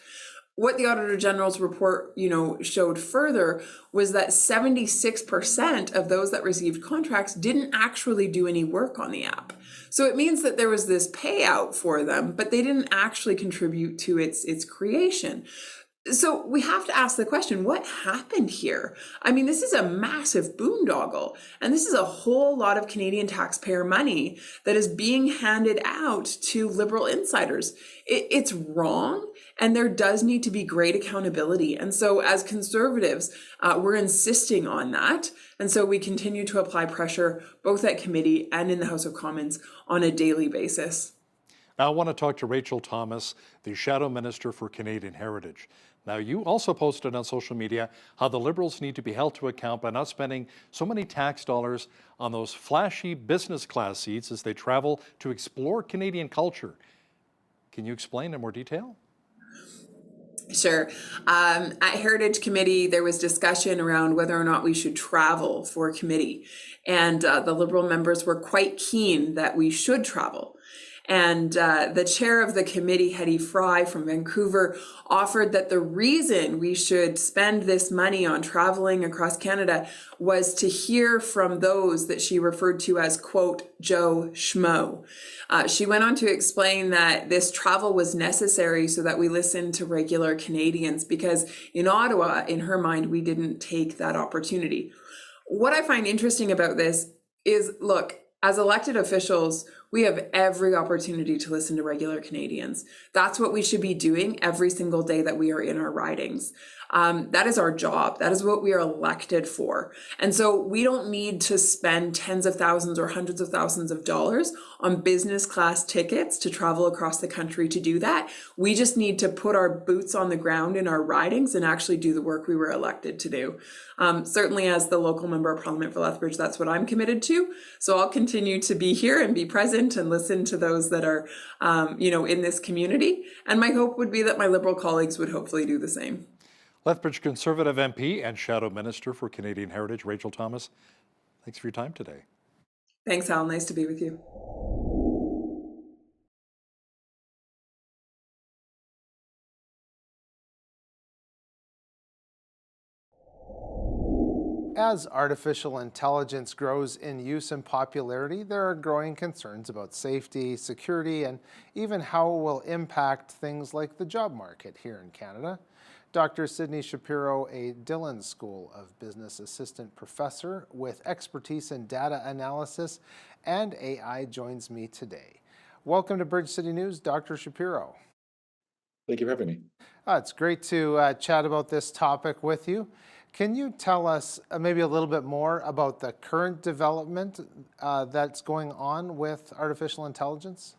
What the Auditor General's report, showed further was that 76% of those that received contracts didn't actually do any work on the app. So it means that there was this payout for them, but they didn't actually contribute to its creation. So we have to ask the question, what happened here? I mean, this is a massive boondoggle, and this is a whole lot of Canadian taxpayer money that is being handed out to Liberal insiders. It's wrong, and there does need to be great accountability. And so as Conservatives, we're insisting on that. And so we continue to apply pressure both at committee and in the House of Commons on a daily basis. Now I want to talk to Rachel Thomas, the Shadow Minister for Canadian Heritage. Now, you also posted on social media how the Liberals need to be held to account by not spending so many tax dollars on those flashy business class seats as they travel to explore Canadian culture. Can you explain in more detail? Sure. At Heritage Committee, there was discussion around whether or not we should travel for committee. And the Liberal members were quite keen that we should travel. And the chair of the committee, Hetty Fry from Vancouver, offered that the reason we should spend this money on traveling across Canada was to hear from those that she referred to as, quote, Joe Schmo. She went on to explain that this travel was necessary so that we listen to regular Canadians, because in Ottawa, in her mind, we didn't take that opportunity. What I find interesting about this is, look, as elected officials, we have every opportunity to listen to regular Canadians. That's what we should be doing every single day that we are in our ridings. That is our job. That is what we are elected for. And so we don't need to spend tens of thousands or hundreds of thousands of dollars on business class tickets to travel across the country to do that. We just need to put our boots on the ground in our ridings and actually do the work we were elected to do. Certainly as the local member of Parliament for Lethbridge, that's what I'm committed to. So I'll continue to be here and be present and listen to those that are, in this community. And my hope would be that my Liberal colleagues would hopefully do the same. Lethbridge Conservative MP and Shadow Minister for Canadian Heritage, Rachel Thomas, thanks for your time today. Thanks, Al. Nice to be with you. As artificial intelligence grows in use and popularity, there are growing concerns about safety, security, and even how it will impact things like the job market here in Canada. Dr. Sydney Shapiro, a Dillon School of Business assistant professor with expertise in data analysis and AI, joins me today. Welcome to Bridge City News, Dr. Shapiro. Thank you for having me. It's great to chat about this topic with you. Can you tell us maybe a little bit more about the current development that's going on with artificial intelligence?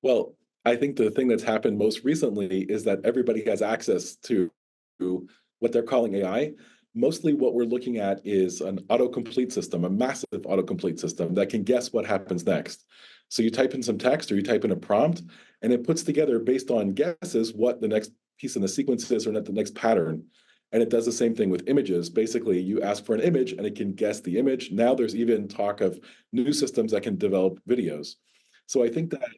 Well, I think the thing that's happened most recently is that everybody has access to what they're calling AI. Mostly what we're looking at is an autocomplete system, a massive autocomplete system that can guess what happens next. So you type in some text or you type in a prompt, and it puts together, based on guesses, what the next piece in the sequence is or not the next pattern. And it does the same thing with images. Basically, you ask for an image and it can guess the image. Now there's even talk of new systems that can develop videos. So I think that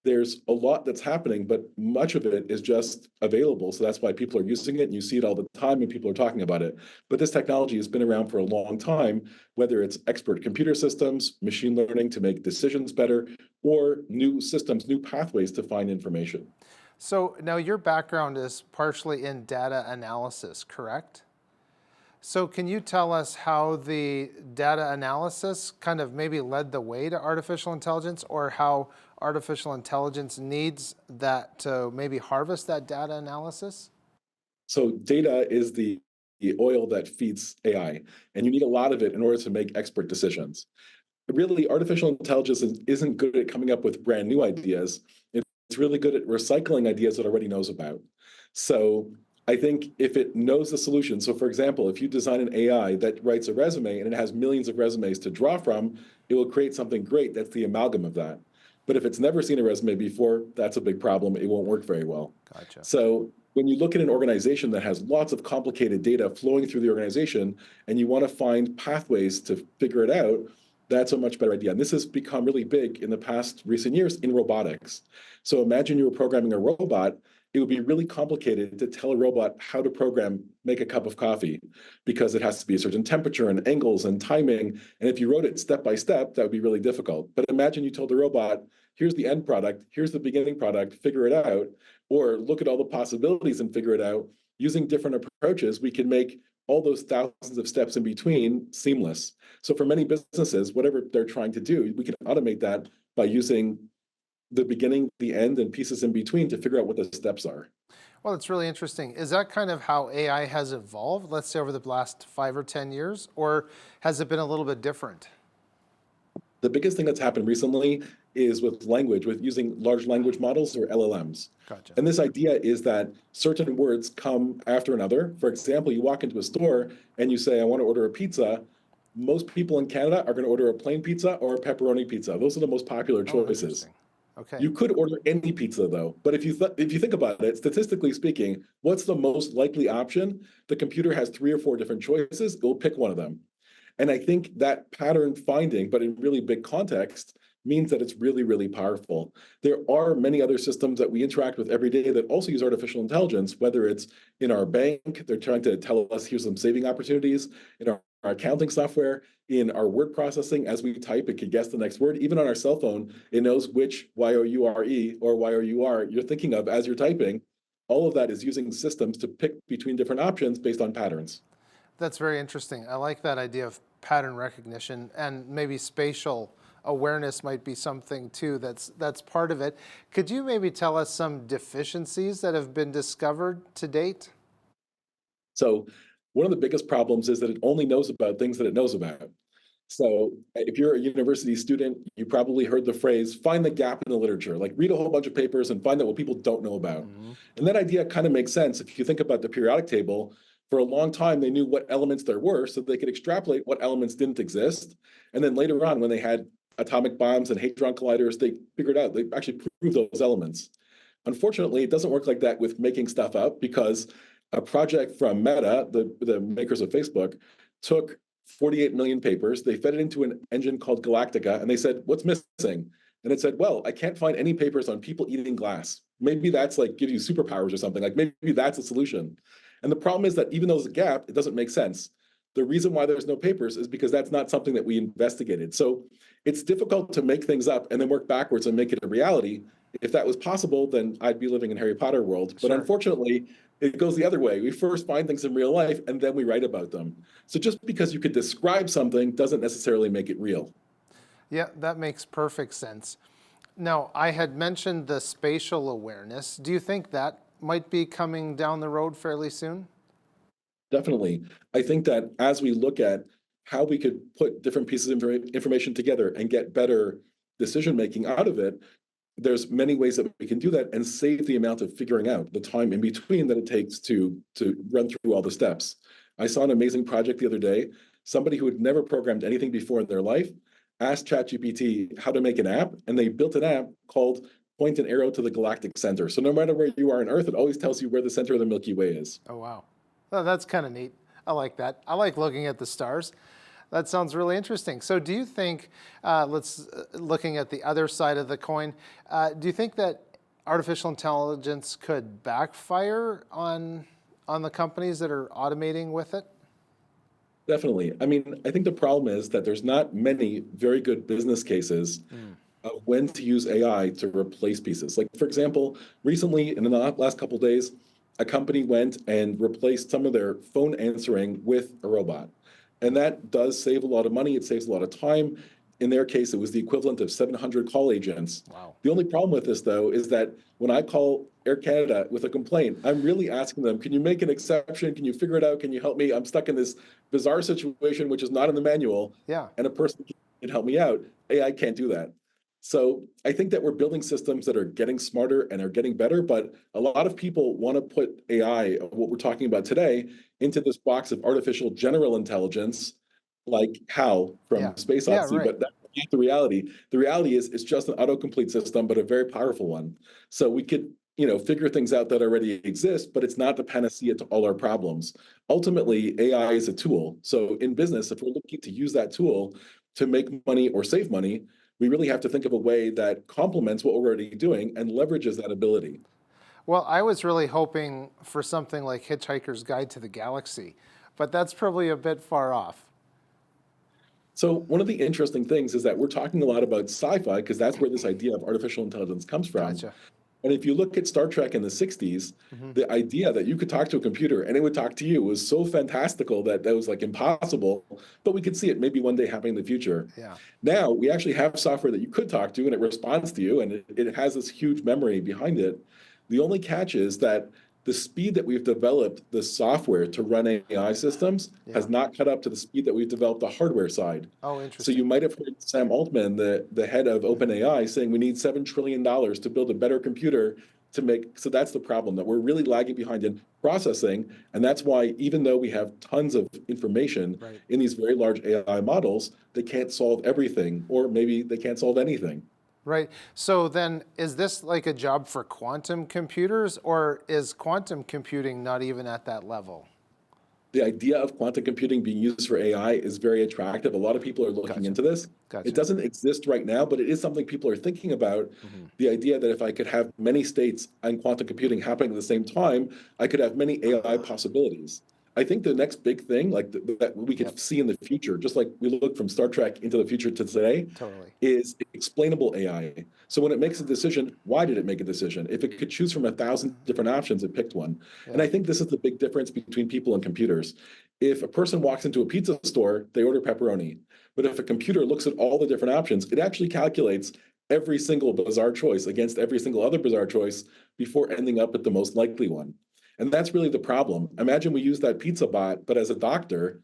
there's a lot that's happening, but much of it is just available. So that's why people are using it, and you see it all the time and people are talking about it. But this technology has been around for a long time, whether it's expert computer systems, machine learning to make decisions better, or new systems, new pathways to find information. So now your background is partially in data analysis, correct? So can you tell us how the data analysis kind of maybe led the way to artificial intelligence, or how artificial intelligence needs that to maybe harvest that data analysis? So data is the oil that feeds AI, and you need a lot of it in order to make expert decisions. Really, artificial intelligence isn't good at coming up with brand new ideas. It's really good at recycling ideas that it already knows about. So I think if it knows the solution, so for example, if you design an AI that writes a resume and it has millions of resumes to draw from, it will create something great that's the amalgam of that. But if it's never seen a resume before, that's a big problem. It won't work very well. Gotcha. So when you look at an organization that has lots of complicated data flowing through the organization and you want to find pathways to figure it out, that's a much better idea. And this has become really big in the past recent years in robotics. So imagine you were programming a robot. It would be really complicated to tell a robot how to program, make a cup of coffee, because it has to be a certain temperature and angles and timing. And if you wrote it step by step, that would be really difficult. But imagine you told the robot, here's the end product, here's the beginning product, figure it out, or look at all the possibilities and figure it out. Using different approaches, we can make all those thousands of steps in between seamless. So for many businesses, whatever they're trying to do, we can automate that by using the beginning, the end, and pieces in between to figure out what the steps are. Well, it's really interesting. Is that kind of how AI has evolved, let's say over the last 5 or 10 years, or has it been a little bit different? The biggest thing that's happened recently is with language, with using large language models or LLMs. Gotcha. And this idea is that certain words come after another. For example, you walk into a store and you say, I want to order a pizza. Most people in Canada are going to order a plain pizza or a pepperoni pizza. Those are the most popular choices. Okay. You could order any pizza, though. But if you think about it, statistically speaking, what's the most likely option? The computer has 3 or 4 different choices. It will pick one of them. And I think that pattern finding, but in really big context, means that it's really, really powerful. There are many other systems that we interact with every day that also use artificial intelligence, whether it's in our bank, they're trying to tell us here's some saving opportunities, in our accounting software, in our word processing, as we type, it can guess the next word. Even on our cell phone, it knows which Y-O-U-R-E or Y-O-U-R you're thinking of as you're typing. All of that is using systems to pick between different options based on patterns. That's very interesting. I like that idea of pattern recognition, and maybe spatial awareness might be something too that's part of it. Could you maybe tell us some deficiencies that have been discovered to date? So one of the biggest problems is that it only knows about things that it knows about. So if you're a university student, you probably heard the phrase, find the gap in the literature, like read a whole bunch of papers and find out what people don't know about. Mm-hmm. And that idea kind of makes sense. If you think about the periodic table, for a long time, they knew what elements there were so they could extrapolate what elements didn't exist. And then later on, when they had atomic bombs and hadron colliders, they figured out, they actually proved those elements. Unfortunately, it doesn't work like that with making stuff up, because a project from Meta, the makers of Facebook, took 48 million papers. They fed it into an engine called Galactica, and they said, what's missing? And it said, well, I can't find any papers on people eating glass. Maybe that's like give you superpowers or something. Like maybe that's a solution. And the problem is that even though there's a gap, it doesn't make sense. The reason why there's no papers is because that's not something that we investigated. So it's difficult to make things up and then work backwards and make it a reality. If that was possible, then I'd be living in Harry Potter world. But unfortunately, it goes the other way. We first find things in real life and then we write about them. So just because you could describe something doesn't necessarily make it real. Yeah, that makes perfect sense. Now, I had mentioned the spatial awareness. Do you think that might be coming down the road fairly soon? Definitely. I think that as we look at how we could put different pieces of information together and get better decision-making out of it, there's many ways that we can do that and save the amount of figuring out, the time in between that it takes to run through all the steps. I saw an amazing project the other day. Somebody who had never programmed anything before in their life asked ChatGPT how to make an app, and they built an app called Point an Arrow to the Galactic Center. So no matter where you are on Earth, it always tells you where the center of the Milky Way is. Oh, wow. Oh, that's kind of neat. I like that. I like looking at the stars. That sounds really interesting. So do you think, looking at the other side of the coin, do you think that artificial intelligence could backfire on the companies that are automating with it? Definitely. I mean, I think the problem is that there's not many very good business cases of when to use AI to replace pieces. Like, for example, recently in the last couple of days, a company went and replaced some of their phone answering with a robot. And that does save a lot of money. It saves a lot of time. In their case, it was the equivalent of 700 call agents. Wow. The only problem with this, though, is that when I call Air Canada with a complaint, I'm really asking them, can you make an exception? Can you figure it out? Can you help me? I'm stuck in this bizarre situation, which is not in the manual. Yeah. And a person can help me out. AI can't do that. So I think that we're building systems that are getting smarter and are getting better, but a lot of people want to put AI, what we're talking about today, into this box of artificial general intelligence, like HAL from Space Odyssey, but that's not the reality. The reality is it's just an autocomplete system, but a very powerful one. So we could, figure things out that already exist, but it's not the panacea to all our problems. Ultimately, AI is a tool. So in business, if we're looking to use that tool to make money or save money, we really have to think of a way that complements what we're already doing and leverages that ability. Well, I was really hoping for something like Hitchhiker's Guide to the Galaxy, but that's probably a bit far off. So one of the interesting things is that we're talking a lot about sci-fi because that's where this idea of artificial intelligence comes from. Gotcha. And if you look at Star Trek in the 60s, the idea that you could talk to a computer and it would talk to you was so fantastical that was like impossible, but we could see it maybe one day happening in the future. Yeah. Now we actually have software that you could talk to and it responds to you and it has this huge memory behind it. The only catch is that the speed that we've developed the software to run AI systems has not caught up to the speed that we've developed the hardware side. Oh, interesting. So you might have heard Sam Altman, the head of OpenAI, saying we need $7 trillion to build a better computer to make, so that's the problem, that we're really lagging behind in processing. And that's why even though we have tons of information in these very large AI models, they can't solve everything, or maybe they can't solve anything. Right. So then is this like a job for quantum computers, or is quantum computing not even at that level? The idea of quantum computing being used for AI is very attractive. A lot of people are looking into this. It doesn't exist right now, but it is something people are thinking about. The idea that if I could have many states and quantum computing happening at the same time, I could have many AI possibilities. I think the next big thing, like that we could see in the future, just like we look from Star Trek into the future to today, is explainable AI. So when it makes a decision, why did it make a decision? If it could choose from 1,000 different options, it picked one. And I think this is the big difference between people and computers. If a person walks into a pizza store, they order pepperoni. But if a computer looks at all the different options, it actually calculates every single bizarre choice against every single other bizarre choice before ending up at the most likely one. And that's really the problem. Imagine we use that pizza bot, but as a doctor,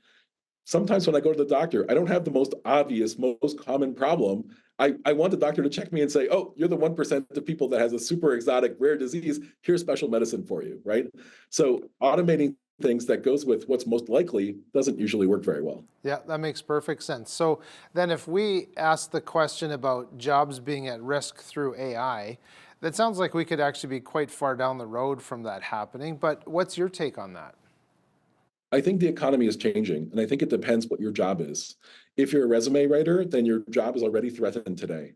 sometimes when I go to the doctor, I don't have the most obvious, most common problem. I want the doctor to check me and say, oh, you're the 1% of people that has a super exotic rare disease. Here's special medicine for you, right? So automating things that goes with what's most likely doesn't usually work very well. Yeah, that makes perfect sense. So then if we ask the question about jobs being at risk through AI, that sounds like we could actually be quite far down the road from that happening, but what's your take on that? I think the economy is changing, and I think it depends what your job is. If you're a resume writer, then your job is already threatened today.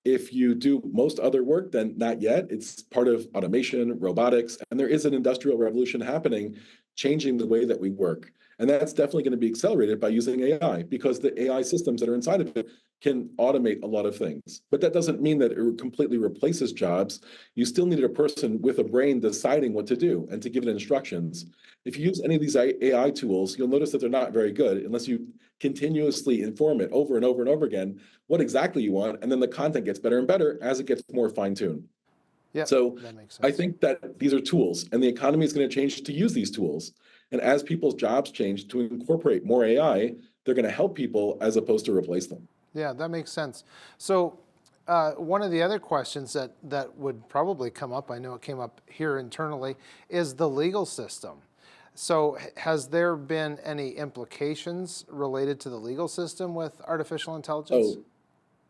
If you do most other work, then not yet. It's part of automation, robotics, and there is an industrial revolution happening, changing the way that we work. And that's definitely going to be accelerated by using AI, because the AI systems that are inside of it can automate a lot of things. But that doesn't mean that it completely replaces jobs. You still need a person with a brain deciding what to do and to give it instructions. If you use any of these AI tools, you'll notice that they're not very good unless you continuously inform it over and over and over again what exactly you want, and then the content gets better and better as it gets more fine-tuned. Yeah, so that makes sense. I think that these are tools, and the economy is going to change to use these tools. And as people's jobs change to incorporate more AI, they're going to help people as opposed to replace them. Yeah, that makes sense. So one of the other questions that would probably come up, I know it came up here internally, is the legal system. So has there been any implications related to the legal system with artificial intelligence?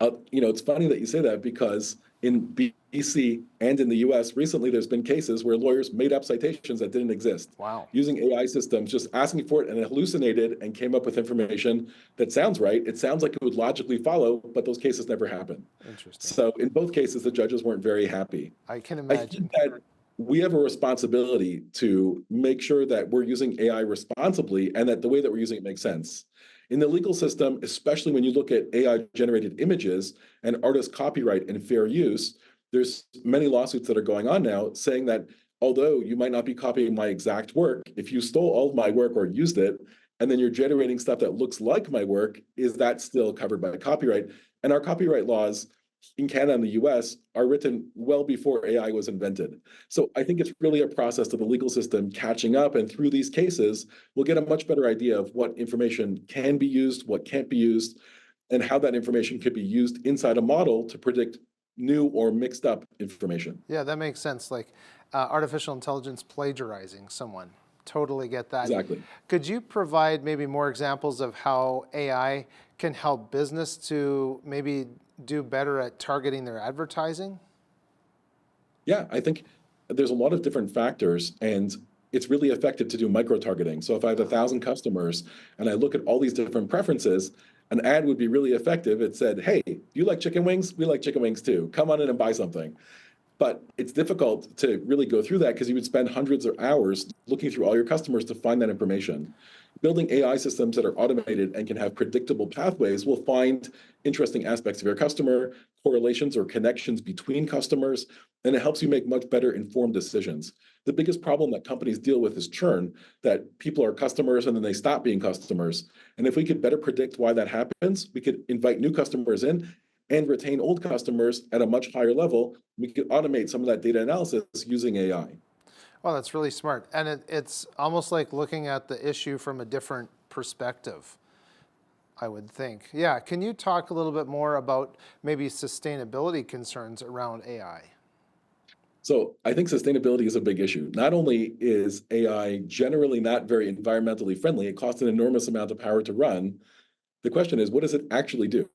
It's funny that you say that, because in BC and in the US, recently there's been cases where lawyers made up citations that didn't exist. Wow. Using AI systems, just asking for it, and it hallucinated and came up with information that sounds right. It sounds like it would logically follow, but those cases never happened. Interesting. So in both cases, the judges weren't very happy. I can I imagine. think that we have a responsibility to make sure that we're using AI responsibly and that the way that we're using it makes sense. In the legal system, especially when you look at AI-generated images and artist copyright and fair use, there's many lawsuits that are going on now saying that although you might not be copying my exact work, if you stole all of my work or used it, and then you're generating stuff that looks like my work, is that still covered by copyright? And our copyright laws in Canada and the US are written well before AI was invented. So I think it's really a process of the legal system catching up, and through these cases, we'll get a much better idea of what information can be used, what can't be used, and how that information could be used inside a model to predict new or mixed up information. Yeah, that makes sense. Like artificial intelligence plagiarizing someone. Totally get that. Exactly. Could you provide maybe more examples of how AI can help business to maybe do better at targeting their advertising? Yeah, I think there's a lot of different factors, and it's really effective to do micro-targeting. So if I have 1,000 customers and I look at all these different preferences, an ad would be really effective. It said, hey, do you like chicken wings? We like chicken wings too. Come on in and buy something. But it's difficult to really go through that because you would spend hundreds of hours looking through all your customers to find that information. Building AI systems that are automated and can have predictable pathways will find interesting aspects of your customer, correlations or connections between customers, and it helps you make much better informed decisions. The biggest problem that companies deal with is churn, that people are customers and then they stop being customers. And if we could better predict why that happens, we could invite new customers in and retain old customers at a much higher level. We could automate some of that data analysis using AI. Well, that's really smart. And it's almost like looking at the issue from a different perspective, I would think. Yeah, can you talk a little bit more about maybe sustainability concerns around AI? So I think sustainability is a big issue. Not only is AI generally not very environmentally friendly, it costs an enormous amount of power to run. The question is, what does it actually do?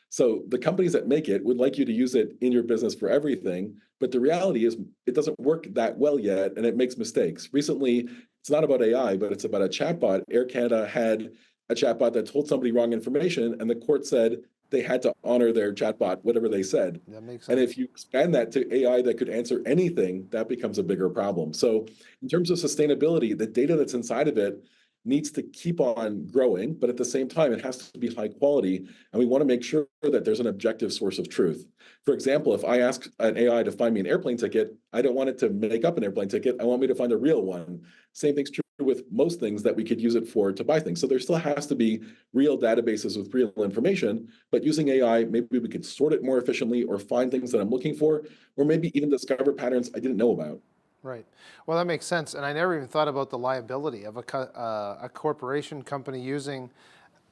So the companies that make it would like you to use it in your business for everything, but the reality is it doesn't work that well yet, and it makes mistakes. Recently, it's not about AI, but it's about a chatbot. Air Canada had a chatbot that told somebody wrong information, and the court said they had to honor their chatbot, whatever they said. That makes sense. And if you expand that to AI that could answer anything, that becomes a bigger problem. So in terms of sustainability, the data that's inside of it needs to keep on growing, but at the same time, it has to be high quality, and we want to make sure that there's an objective source of truth. For example, if I ask an AI to find me an airplane ticket, I don't want it to make up an airplane ticket. I want me to find a real one. Same thing's true with most things that we could use it for to buy things. So there still has to be real databases with real information, but using AI, maybe we could sort it more efficiently or find things that I'm looking for, or maybe even discover patterns I didn't know about. Right. Well, that makes sense. And I never even thought about the liability of a corporation company using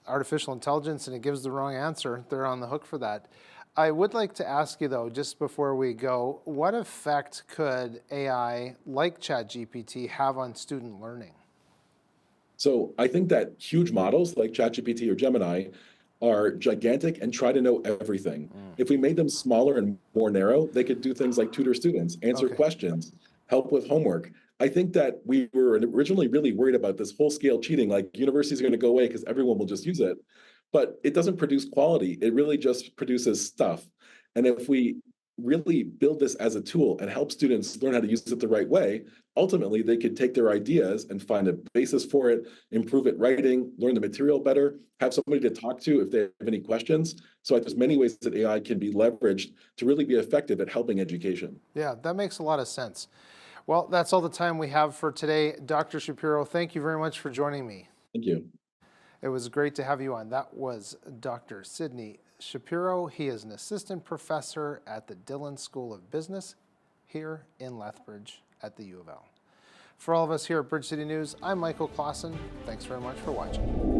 artificial intelligence and it gives the wrong answer. They're on the hook for that. I would like to ask you, though, just before we go, what effect could AI like ChatGPT have on student learning? So I think that huge models like ChatGPT or Gemini are gigantic and try to know everything. If we made them smaller and more narrow, they could do things like tutor students, answer questions, help with homework. I think that we were originally really worried about this whole scale cheating, like universities are going to go away because everyone will just use it. But it doesn't produce quality. It really just produces stuff. And if we really build this as a tool and help students learn how to use it the right way, ultimately they could take their ideas and find a basis for it, improve it writing, learn the material better, have somebody to talk to if they have any questions. So there's many ways that AI can be leveraged to really be effective at helping education. Yeah, that makes a lot of sense. Well, that's all the time we have for today. Dr. Shapiro, thank you very much for joining me. Thank you. It was great to have you on. That was Dr. Sidney Shapiro. He is an assistant professor at the Dillon School of Business here in Lethbridge at the U of L. For all of us here at Bridge City News, I'm Michael Clausen. Thanks very much for watching.